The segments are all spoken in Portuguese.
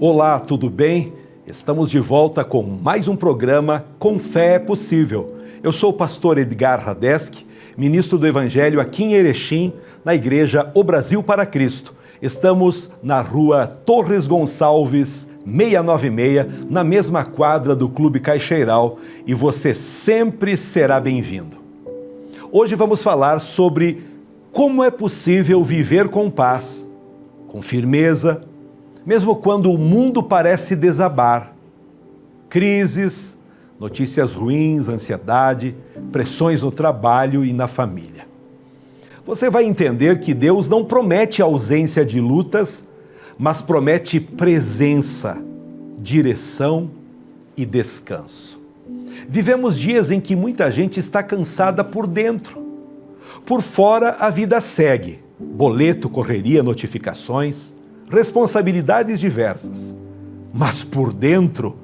Olá, tudo bem? Estamos de volta com mais um programa Com Fé é Possível. Eu sou o pastor Edgar Radeski, ministro do Evangelho aqui em Erechim, na igreja O Brasil para Cristo. Estamos na rua Torres Gonçalves, 696, na mesma quadra do Clube Caixeiral, e você sempre será bem-vindo. Hoje vamos falar sobre como é possível viver com paz, com firmeza, mesmo quando o mundo parece desabar. Crises, notícias ruins, ansiedade, pressões no trabalho e na família. Você vai entender que Deus não promete ausência de lutas, mas promete presença, direção e descanso. Vivemos dias em que muita gente está cansada por dentro. Por fora, a vida segue. Boleto, correria, notificações, responsabilidades diversas. Mas por dentro,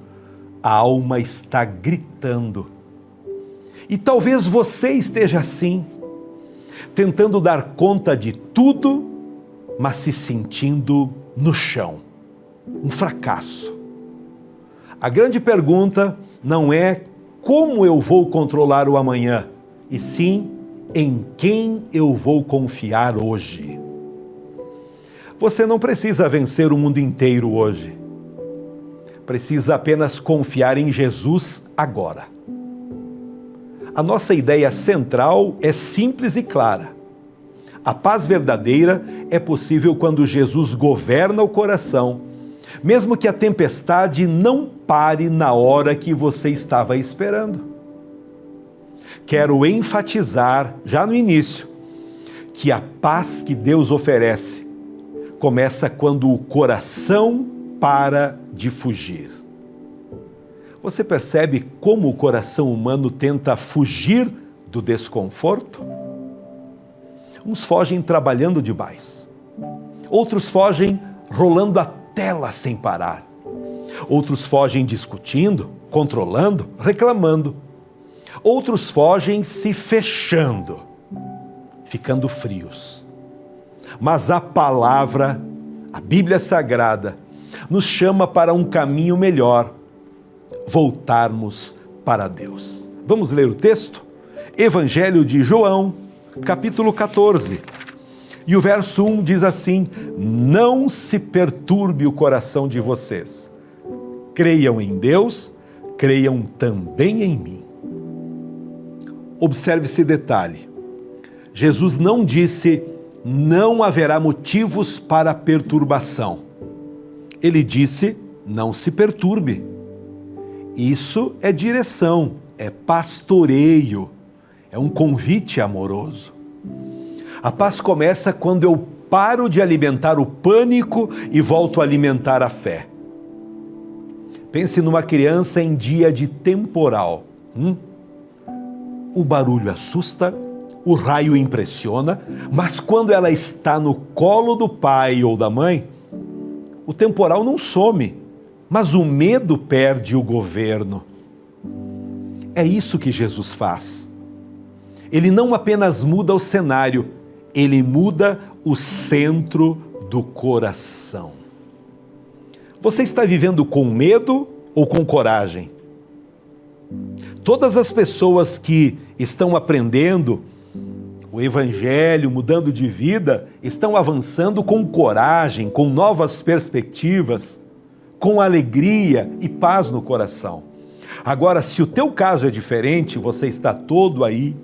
a alma está gritando. E talvez você esteja assim, tentando dar conta de tudo, mas se sentindo no chão. Um fracasso. A grande pergunta não é como eu vou controlar o amanhã, e sim em quem eu vou confiar hoje. Você não precisa vencer o mundo inteiro hoje. Precisa apenas confiar em Jesus agora. A nossa ideia central é simples e clara. A paz verdadeira é possível quando Jesus governa o coração, mesmo que a tempestade não pare na hora que você estava esperando. Quero enfatizar, já no início, que a paz que Deus oferece começa quando o coração para de fugir. Você percebe como o coração humano tenta fugir do desconforto? Uns fogem trabalhando demais. Outros fogem rolando a tela sem parar. Outros fogem discutindo, controlando, reclamando. Outros fogem se fechando, ficando frios. Mas a palavra, a Bíblia Sagrada, nos chama para um caminho melhor, voltarmos para Deus. Vamos ler o texto? Evangelho de João, capítulo 14. E o verso 1 diz assim: não se perturbe o coração de vocês. Creiam em Deus, creiam também em mim. Observe esse detalhe. Jesus não disse: não haverá motivos para perturbação. Ele disse: não se perturbe. Isso é direção, é pastoreio, é um convite amoroso. A paz começa quando eu paro de alimentar o pânico e volto a alimentar a fé. Pense numa criança em dia de temporal. O barulho assusta, o raio impressiona, mas quando ela está no colo do pai ou da mãe, o temporal não some, mas o medo perde o governo. É isso que Jesus faz. Ele não apenas muda o cenário, ele muda o centro do coração. Você está vivendo com medo ou com coragem? Todas as pessoas que estão aprendendo o Evangelho, mudando de vida, estão avançando com coragem, com novas perspectivas, com alegria e paz no coração. Agora, se o teu caso é diferente, você está todo aí,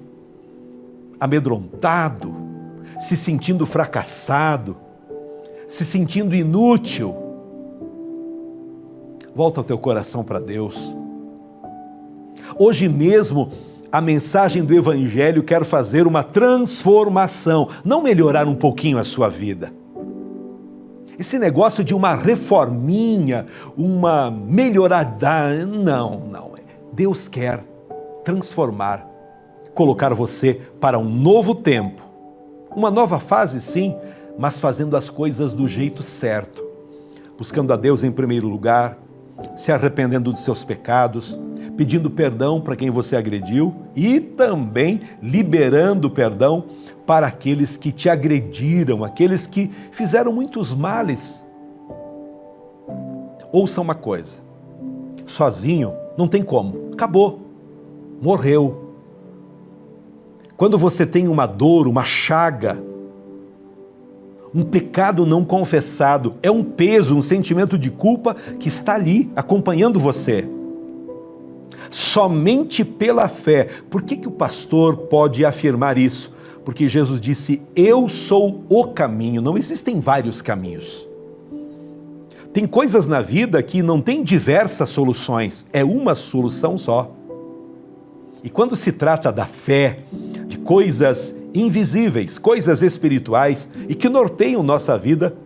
amedrontado, se sentindo fracassado, se sentindo inútil, volta o teu coração para Deus. Hoje mesmo, a mensagem do Evangelho quer fazer uma transformação, não melhorar um pouquinho a sua vida. Esse negócio de uma reforminha, uma melhorada, não. Deus quer transformar, colocar você para um novo tempo. Uma nova fase, sim, mas fazendo as coisas do jeito certo. Buscando a Deus em primeiro lugar, se arrependendo dos seus pecados, pedindo perdão para quem você agrediu e também liberando perdão para aqueles que te agrediram, aqueles que fizeram muitos males. ouça uma coisa, sozinho não tem como, acabou, morreu. Quando você tem uma dor, uma chaga, um pecado não confessado, é um peso, um sentimento de culpa que está ali, acompanhando você. Somente pela fé. Por que o pastor pode afirmar isso? Porque Jesus disse, eu sou o caminho, não existem vários caminhos. Tem coisas na vida que não tem diversas soluções, é uma solução só. E quando se trata da fé, de coisas invisíveis, coisas espirituais e que norteiam nossa vida,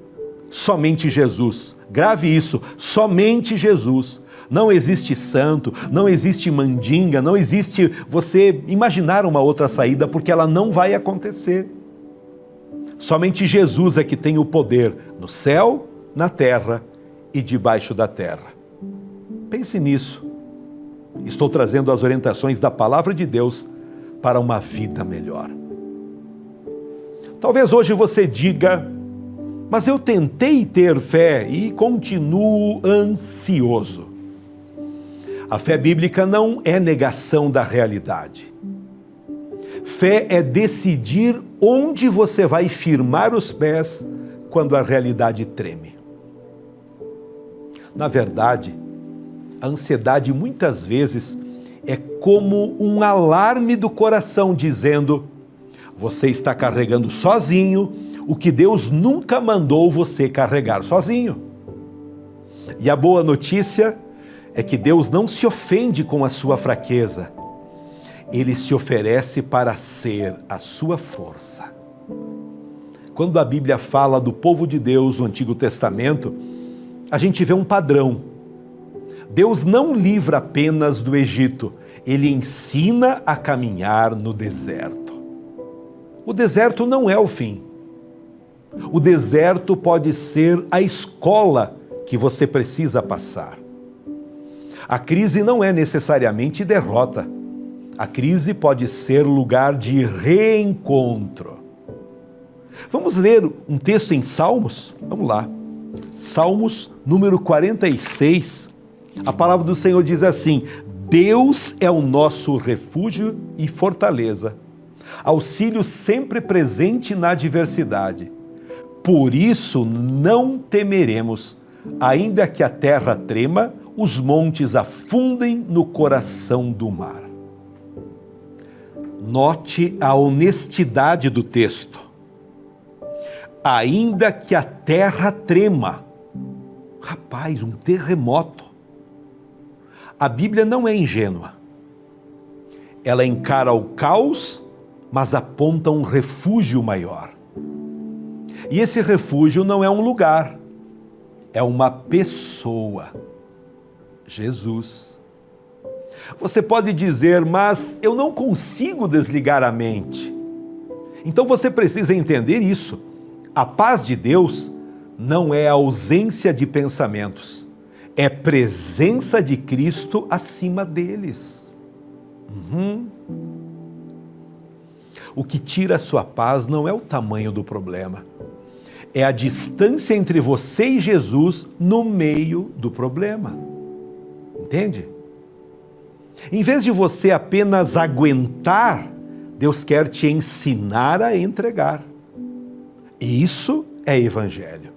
somente Jesus. Grave isso, somente Jesus. Não existe santo, não existe mandinga, não existe você imaginar uma outra saída, porque ela não vai acontecer. Somente Jesus é que tem o poder no céu, na terra e debaixo da terra. Pense nisso. Estou trazendo as orientações da palavra de Deus para uma vida melhor. Talvez hoje você diga, mas eu tentei ter fé e continuo ansioso. A fé bíblica não é negação da realidade. Fé é decidir onde você vai firmar os pés quando a realidade treme. Na verdade, a ansiedade muitas vezes é como um alarme do coração dizendo: você está carregando sozinho o que Deus nunca mandou você carregar sozinho. E a boa notícia é que Deus não se ofende com a sua fraqueza. Ele se oferece para ser a sua força. Quando a Bíblia fala do povo de Deus no Antigo Testamento, a gente vê um padrão. Deus não livra apenas do Egito, Ele ensina a caminhar no deserto. O deserto não é o fim. O deserto pode ser a escola que você precisa passar. A crise não é necessariamente derrota. A crise pode ser lugar de reencontro. Vamos ler um texto em Salmos? Vamos lá. Salmos, número 46. A palavra do Senhor diz assim: Deus é o nosso refúgio e fortaleza, auxílio sempre presente na adversidade. Por isso não temeremos, ainda que a terra trema, os montes afundem no coração do mar. Note a honestidade do texto. Ainda que a terra trema. Rapaz, um terremoto. A Bíblia não é ingênua. Ela encara o caos, mas aponta um refúgio maior. E esse refúgio não é um lugar, é uma pessoa. Jesus. Você pode dizer, mas eu não consigo desligar a mente. Então você precisa entender isso. A paz de Deus não é ausência de pensamentos, é presença de Cristo acima deles. O que tira a sua paz não é o tamanho do problema, é a distância entre você e Jesus no meio do problema. Entende? Em vez de você apenas aguentar, Deus quer te ensinar a entregar. E isso é evangelho.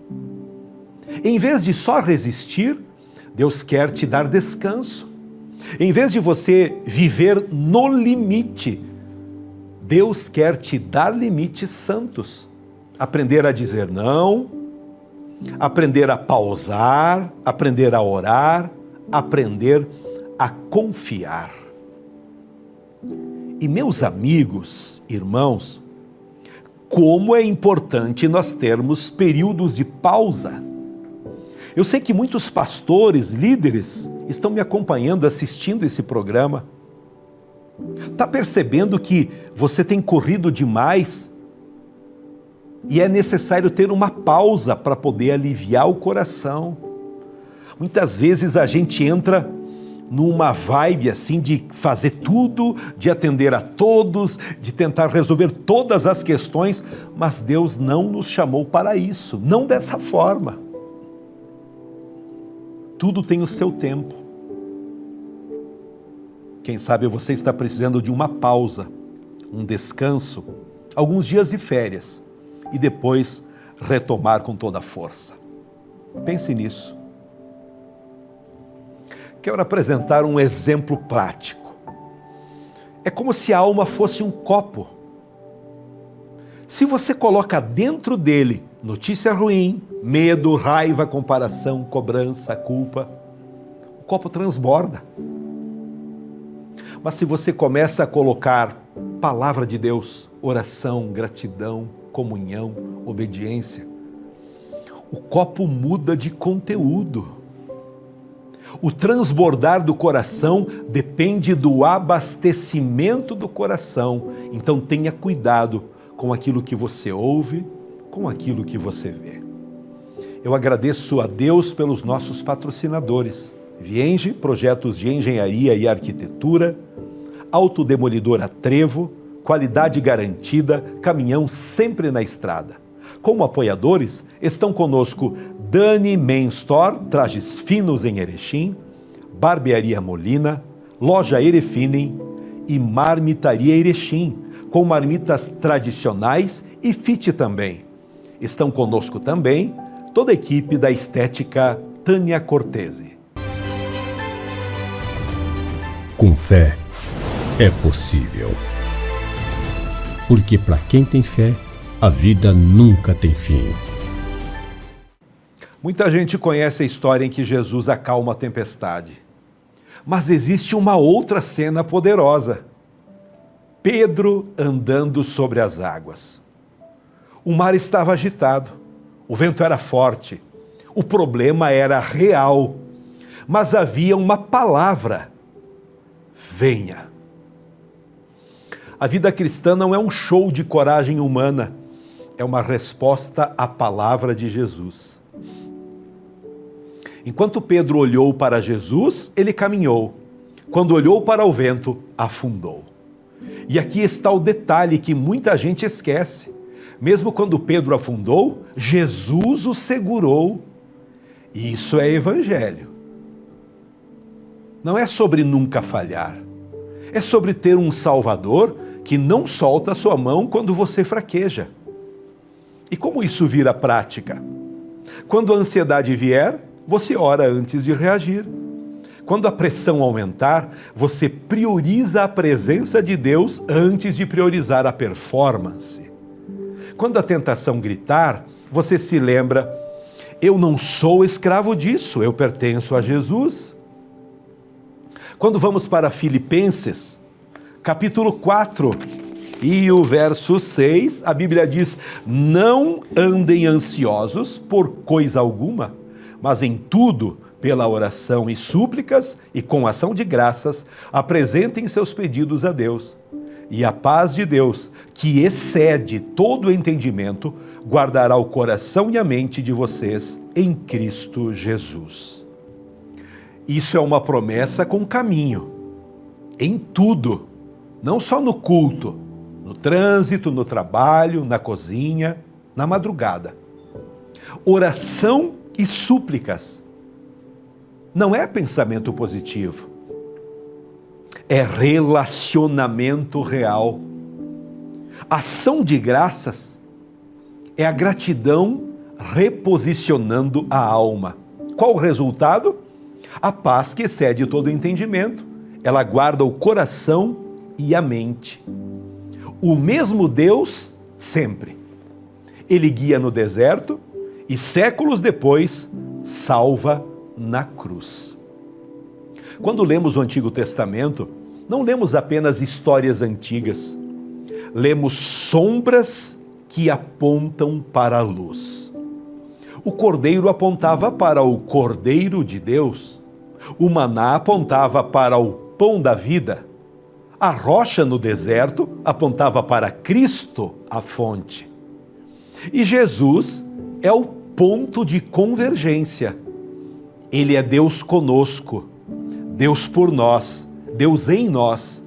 Em vez de só resistir, Deus quer te dar descanso. Em vez de você viver no limite, Deus quer te dar limites santos. Aprender a dizer não, aprender a pausar, aprender a orar, aprender a confiar. E meus amigos, irmãos, como é importante nós termos períodos de pausa. Eu sei que muitos pastores, líderes, estão me acompanhando, assistindo esse programa. Está percebendo que você tem corrido demais e é necessário ter uma pausa para poder aliviar o coração. Muitas vezes a gente entra numa vibe assim de fazer tudo, de atender a todos, de tentar resolver todas as questões, mas Deus não nos chamou para isso, não dessa forma. tudo tem o seu tempo. Quem sabe você está precisando de uma pausa, um descanso, alguns dias de férias e depois retomar com toda a força. Pense nisso. Quero apresentar um exemplo prático. É como se a alma fosse um copo. Se você coloca dentro dele notícia ruim, medo, raiva, comparação, cobrança, culpa, o copo transborda. Mas se você começa a colocar palavra de Deus, oração, gratidão, comunhão, obediência, o copo muda de conteúdo. O transbordar do coração depende do abastecimento do coração. Então tenha cuidado com aquilo que você ouve, com aquilo que você vê. Eu agradeço a Deus pelos nossos patrocinadores. Vienge, projetos de engenharia e arquitetura, Autodemolidora Trevo, qualidade garantida, caminhão sempre na estrada. Como apoiadores, estão conosco Dani Men Store, trajes finos em Erechim, Barbearia Molina, Loja Erefinem e Marmitaria Erechim, com marmitas tradicionais e fit também. Estão conosco também toda a equipe da Estética Tânia Cortese. Com fé é possível. Porque para quem tem fé, a vida nunca tem fim. Muita gente conhece a história em que Jesus acalma a tempestade. Mas existe uma outra cena poderosa. Pedro andando sobre as águas. O mar estava agitado, o vento era forte, o problema era real, mas havia uma palavra: venha. A vida cristã não é um show de coragem humana, é uma resposta à palavra de Jesus. Enquanto Pedro olhou para Jesus, ele caminhou. Quando olhou para o vento, afundou. E aqui está o detalhe que muita gente esquece. Mesmo quando Pedro afundou, Jesus o segurou. E isso é evangelho. Não é sobre nunca falhar. É sobre ter um Salvador que não solta a sua mão quando você fraqueja. E como isso vira prática? Quando a ansiedade vier, você ora antes de reagir. Quando a pressão aumentar, você prioriza a presença de Deus antes de priorizar a performance. Quando a tentação gritar, você se lembra: eu não sou escravo disso, eu pertenço a Jesus. Quando vamos para Filipenses, capítulo 4, e o verso 6, a Bíblia diz: não andem ansiosos por coisa alguma, mas em tudo, pela oração e súplicas e com ação de graças, apresentem seus pedidos a Deus. E a paz de Deus, que excede todo o entendimento, guardará o coração e a mente de vocês em Cristo Jesus. Isso é uma promessa com caminho, em tudo, não só no culto, no trânsito, no trabalho, na cozinha, na madrugada. Oração e súplicas. Não é pensamento positivo, é relacionamento real. Ação de graças é a gratidão reposicionando a alma. Qual o resultado? A paz que excede todo entendimento. Ela guarda o coração e a mente. O mesmo Deus sempre. Ele guia no deserto e séculos depois salva na cruz. Quando lemos o Antigo Testamento, não lemos apenas histórias antigas. Lemos sombras que apontam para a luz. O cordeiro apontava para o Cordeiro de Deus. O maná apontava para o pão da vida. A rocha no deserto apontava para Cristo, a fonte. E Jesus é o ponto de convergência. Ele é Deus conosco, Deus por nós, Deus em nós.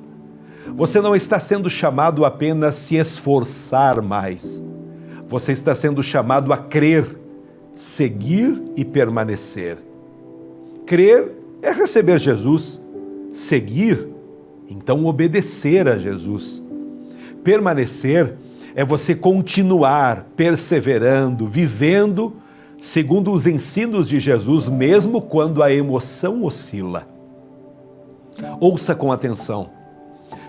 Você não está sendo chamado apenas a se esforçar mais. Você está sendo chamado a crer, seguir e permanecer. Crer é receber Jesus. Seguir, então obedecer a Jesus. Permanecer é você continuar perseverando, vivendo segundo os ensinos de Jesus, mesmo quando a emoção oscila. Ouça com atenção.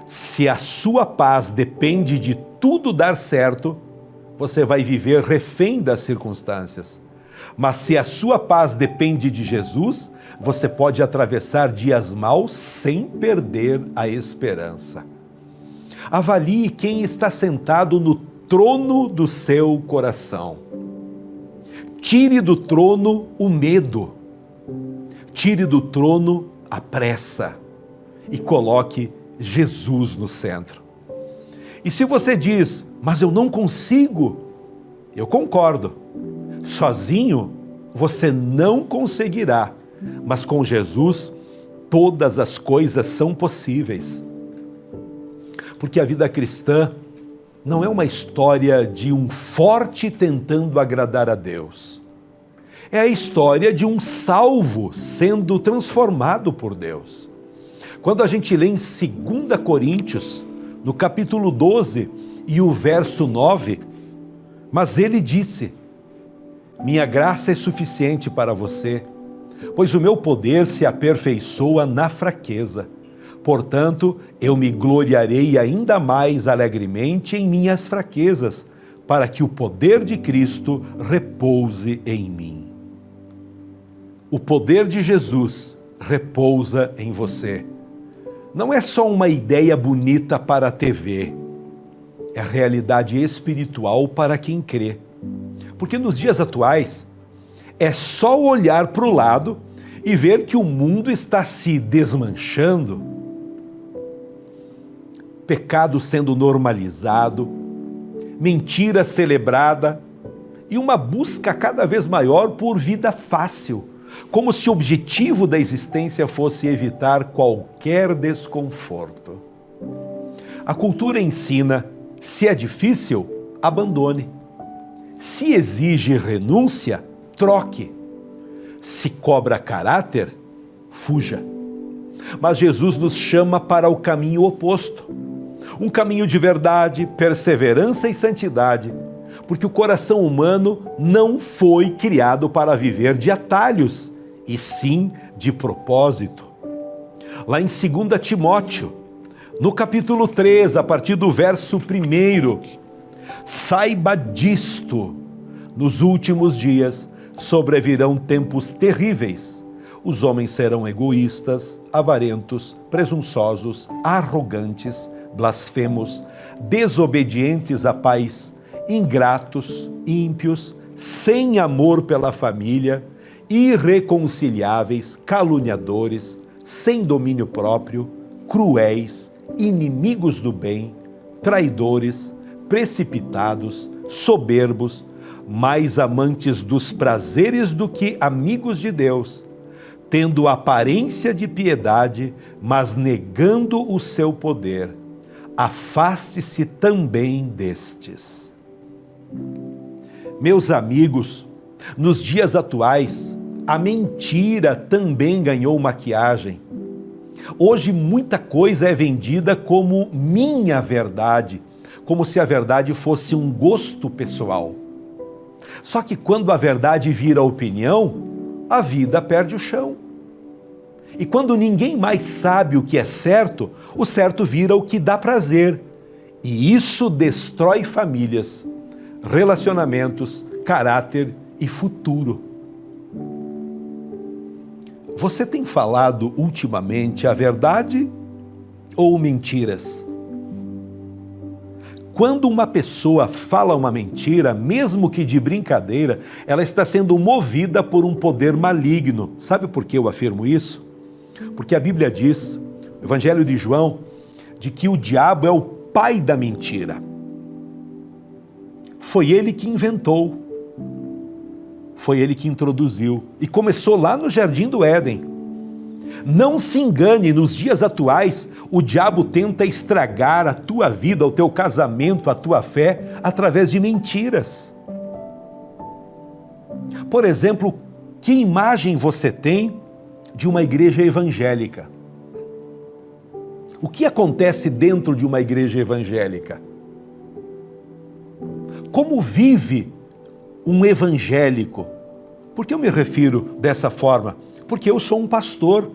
Se a sua paz depende de tudo dar certo, você vai viver refém das circunstâncias. Mas se a sua paz depende de Jesus, você pode atravessar dias maus sem perder a esperança. Avalie quem está sentado no trono do seu coração. Tire do trono o medo. Tire do trono a pressa. E coloque Jesus no centro. E se você diz, mas eu não consigo, eu concordo. Sozinho você não conseguirá, mas com Jesus todas as coisas são possíveis. Porque a vida cristã não é uma história de um forte tentando agradar a Deus. É a história de um salvo sendo transformado por Deus. Quando a gente lê em 2 Coríntios, no capítulo 12 e o verso 9, mas ele disse: minha graça é suficiente para você, pois o meu poder se aperfeiçoa na fraqueza. Portanto, eu me gloriarei ainda mais alegremente em minhas fraquezas, para que o poder de Cristo repouse em mim. O poder de Jesus repousa em você. Não é só uma ideia bonita para a TV, é a realidade espiritual para quem crê. Porque nos dias atuais, é só olhar para o lado e ver que o mundo está se desmanchando, pecado sendo normalizado, mentira celebrada e uma busca cada vez maior por vida fácil, como se o objetivo da existência fosse evitar qualquer desconforto. A cultura ensina, se é difícil, abandone. Se exige renúncia, troque. Se cobra caráter, fuja. Mas Jesus nos chama para o caminho oposto. Um caminho de verdade, perseverança e santidade. Porque o coração humano não foi criado para viver de atalhos, e sim de propósito. Lá em 2 Timóteo, no capítulo 3, a partir do verso 1, saiba disto, nos últimos dias sobrevirão tempos terríveis. Os homens serão egoístas, avarentos, presunçosos, arrogantes, blasfemos, desobedientes a pais, ingratos, ímpios, sem amor pela família, irreconciliáveis, caluniadores, sem domínio próprio, cruéis, inimigos do bem, traidores, precipitados, soberbos, mais amantes dos prazeres do que amigos de Deus, tendo aparência de piedade, mas negando o seu poder. Afaste-se também destes. Meus amigos, nos dias atuais, a mentira também ganhou maquiagem. Hoje muita coisa é vendida como minha verdade, como se a verdade fosse um gosto pessoal. Só que quando a verdade vira opinião, a vida perde o chão. E quando ninguém mais sabe o que é certo, o certo vira o que dá prazer. E isso destrói famílias, relacionamentos, caráter e futuro. Você tem falado ultimamente a verdade ou mentiras? Quando uma pessoa fala uma mentira, mesmo que de brincadeira, ela está sendo movida por um poder maligno. Sabe por que eu afirmo isso? Porque a Bíblia diz, no Evangelho de João, de que o diabo é o pai da mentira. Foi ele que inventou, foi ele que introduziu e começou lá no Jardim do Éden. Não se engane, nos dias atuais, o diabo tenta estragar a tua vida, o teu casamento, a tua fé, através de mentiras. Por exemplo, que imagem você tem de uma igreja evangélica. O que acontece dentro de uma igreja evangélica? Como vive um evangélico? Por que eu me refiro dessa forma? Porque eu sou um pastor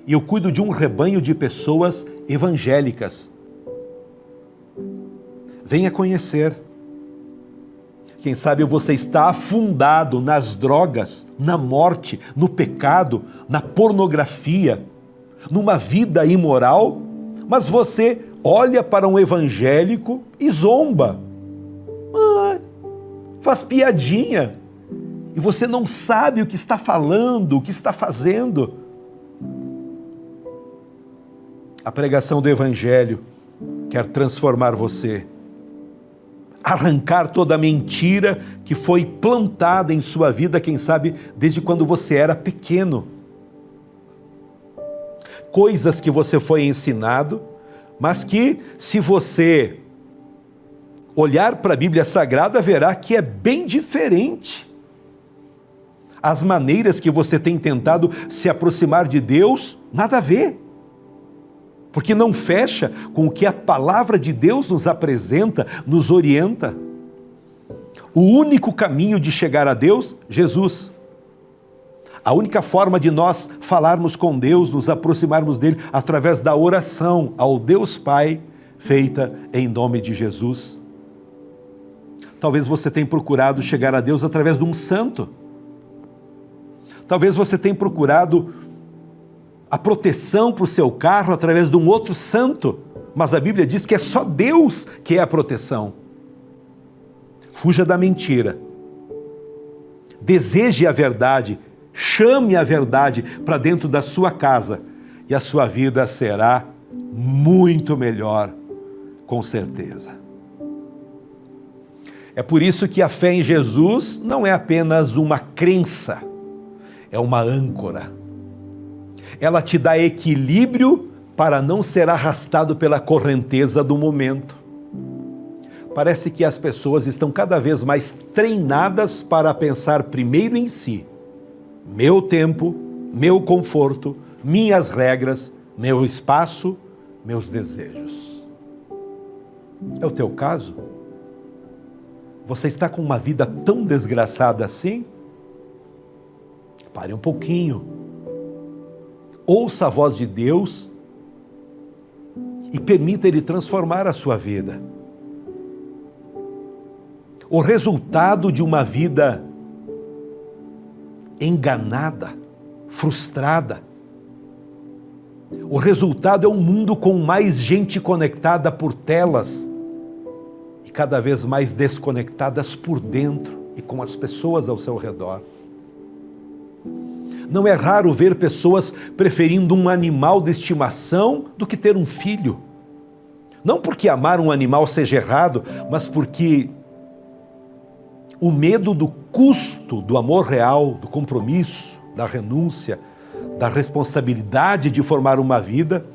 e eu cuido de um rebanho de pessoas evangélicas. Venha conhecer. Quem sabe você está afundado nas drogas, na morte, no pecado, na pornografia, numa vida imoral, mas você olha para um evangélico e zomba. Faz piadinha. E você não sabe o que está falando, o que está fazendo. A pregação do Evangelho quer transformar você, arrancar toda a mentira que foi plantada em sua vida, quem sabe, desde quando você era pequeno. Coisas que você foi ensinado, mas que, se você olhar para a Bíblia Sagrada, verá que é bem diferente. As maneiras que você tem tentado se aproximar de Deus, nada a ver. Porque não fecha com o que a palavra de Deus nos apresenta, nos orienta. O único caminho de chegar a Deus, Jesus. A única forma de nós falarmos com Deus, nos aproximarmos dele, através da oração ao Deus Pai, feita em nome de Jesus. Talvez você tenha procurado chegar a Deus através de um santo. Talvez você tenha procurado a proteção para o seu carro através de um outro santo, mas a Bíblia diz que é só Deus que é a proteção. Fuja da mentira. Deseje a verdade, chame a verdade para dentro da sua casa e a sua vida será muito melhor, com certeza. É por isso que a fé em Jesus não é apenas uma crença, é uma âncora. Ela te dá equilíbrio para não ser arrastado pela correnteza do momento. Parece que as pessoas estão cada vez mais treinadas para pensar primeiro em si. Meu tempo, meu conforto, minhas regras, meu espaço, meus desejos. É o teu caso? Você está com uma vida tão desgraçada assim? Pare um pouquinho. Ouça a voz de Deus e permita Ele transformar a sua vida. O resultado de uma vida enganada, frustrada, o resultado é um mundo com mais gente conectada por telas e cada vez mais desconectadas por dentro e com as pessoas ao seu redor. Não é raro ver pessoas preferindo um animal de estimação do que ter um filho. Não porque amar um animal seja errado, mas porque o medo do custo do amor real, do compromisso, da renúncia, da responsabilidade de formar uma vida,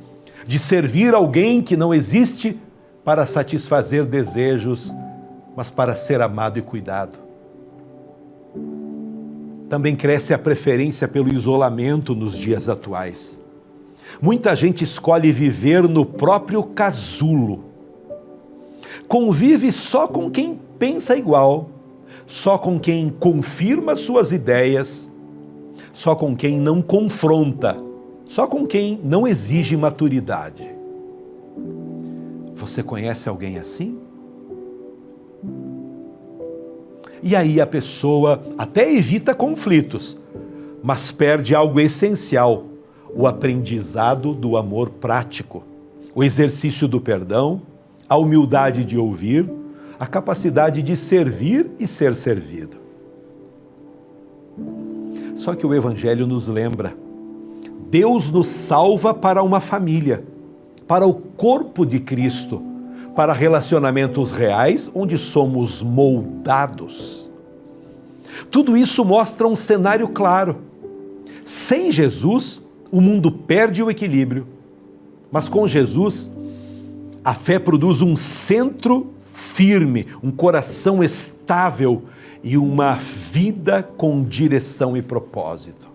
de servir alguém que não existe para satisfazer desejos, mas para ser amado e cuidado. Também cresce a preferência pelo isolamento nos dias atuais. Muita gente escolhe viver no próprio casulo. Convive só com quem pensa igual, só com quem confirma suas ideias, só com quem não confronta, só com quem não exige maturidade. Você conhece alguém assim? E aí a pessoa até evita conflitos, mas perde algo essencial, o aprendizado do amor prático, o exercício do perdão, a humildade de ouvir, a capacidade de servir e ser servido. Só que o Evangelho nos lembra, Deus nos salva para uma família, para o corpo de Cristo, para relacionamentos reais onde somos moldados. Tudo isso mostra um cenário claro. Sem Jesus, o mundo perde o equilíbrio, mas com Jesus, a fé produz um centro firme, um coração estável e uma vida com direção e propósito.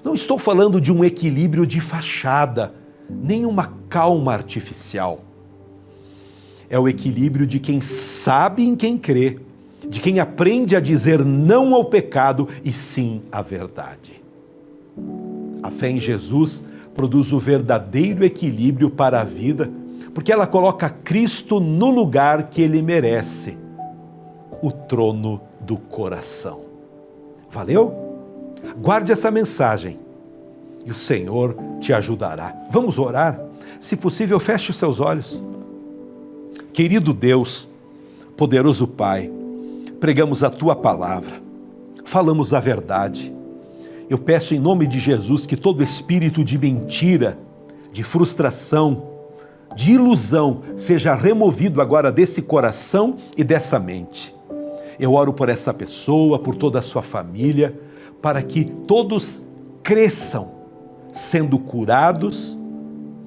Não estou falando de um equilíbrio de fachada, nem uma calma artificial. É o equilíbrio de quem sabe em quem crê, de quem aprende a dizer não ao pecado e sim à verdade. A fé em Jesus produz o verdadeiro equilíbrio para a vida, porque ela coloca Cristo no lugar que Ele merece, o trono do coração. Valeu? Guarde essa mensagem e o Senhor te ajudará. Vamos orar? Se possível, feche os seus olhos. Querido Deus, poderoso Pai, pregamos a Tua palavra, falamos a verdade. Eu peço em nome de Jesus que todo espírito de mentira, de frustração, de ilusão seja removido agora desse coração e dessa mente. Eu oro por essa pessoa, por toda a sua família, para que todos cresçam, sendo curados,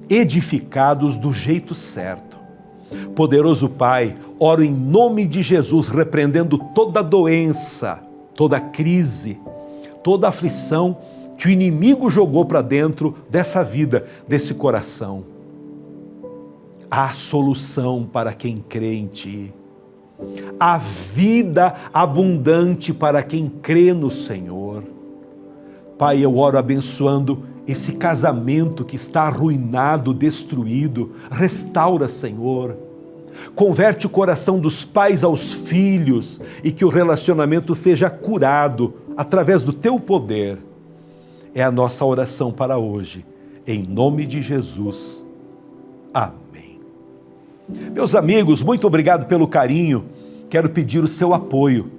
edificados do jeito certo. Poderoso Pai, oro em nome de Jesus, repreendendo toda doença, toda crise, toda aflição que o inimigo jogou para dentro dessa vida, desse coração. Há solução para quem crê em Ti. Há vida abundante para quem crê no Senhor. Pai, eu oro abençoando esse casamento que está arruinado, destruído. Restaura, Senhor. Converte o coração dos pais aos filhos e que o relacionamento seja curado através do Teu poder. É a nossa oração para hoje, em nome de Jesus. Amém. Meus amigos, muito obrigado pelo carinho. Quero pedir o seu apoio.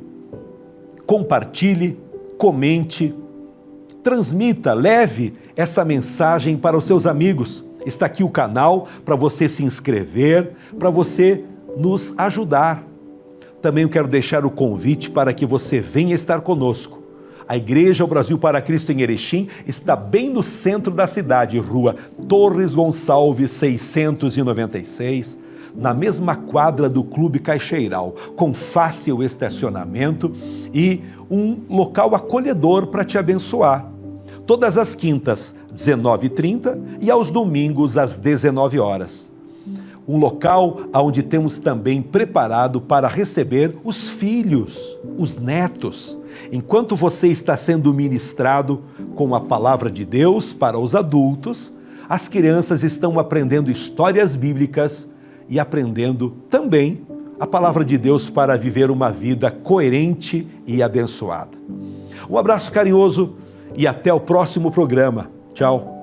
Compartilhe, comente, transmita, leve essa mensagem para os seus amigos. Está aqui o canal para você se inscrever, para você nos ajudar. Também eu quero deixar o convite para que você venha estar conosco. A Igreja O Brasil para Cristo em Erechim está bem no centro da cidade, Rua Torres Gonçalves 696, na mesma quadra do Clube Caixeiral, com fácil estacionamento e um local acolhedor para te abençoar. Todas as quintas, 19h30 e aos domingos, às 19 horas. Um local onde temos também preparado para receber os filhos, os netos. Enquanto você está sendo ministrado com a palavra de Deus para os adultos, as crianças estão aprendendo histórias bíblicas e aprendendo também a palavra de Deus para viver uma vida coerente e abençoada. Um abraço carinhoso e até o próximo programa. Tchau.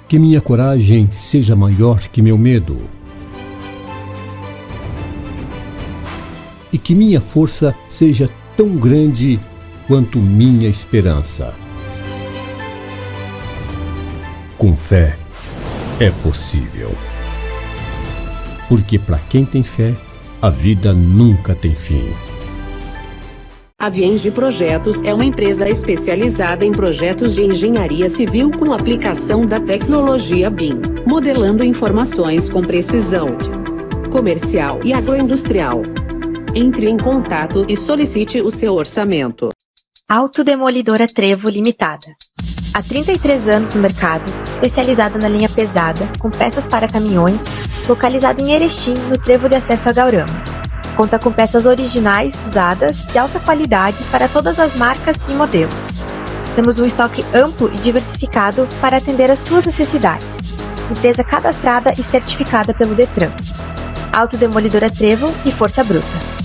Que minha coragem seja maior que meu medo. E que minha força seja tão grande quanto minha esperança. Com fé é possível. Porque para quem tem fé, a vida nunca tem fim. A Vienge Projetos é uma empresa especializada em projetos de engenharia civil com aplicação da tecnologia BIM, modelando informações com precisão. Comercial e agroindustrial. Entre em contato e solicite o seu orçamento. Autodemolidora Trevo Limitada. Há 33 anos no mercado, especializada na linha pesada, com peças para caminhões, localizada em Erechim, no trevo de acesso a Gaurama. Conta com peças originais, usadas, de alta qualidade para todas as marcas e modelos. Temos um estoque amplo e diversificado para atender às suas necessidades. Empresa cadastrada e certificada pelo Detran. Autodemolidora Trevo e Força Bruta.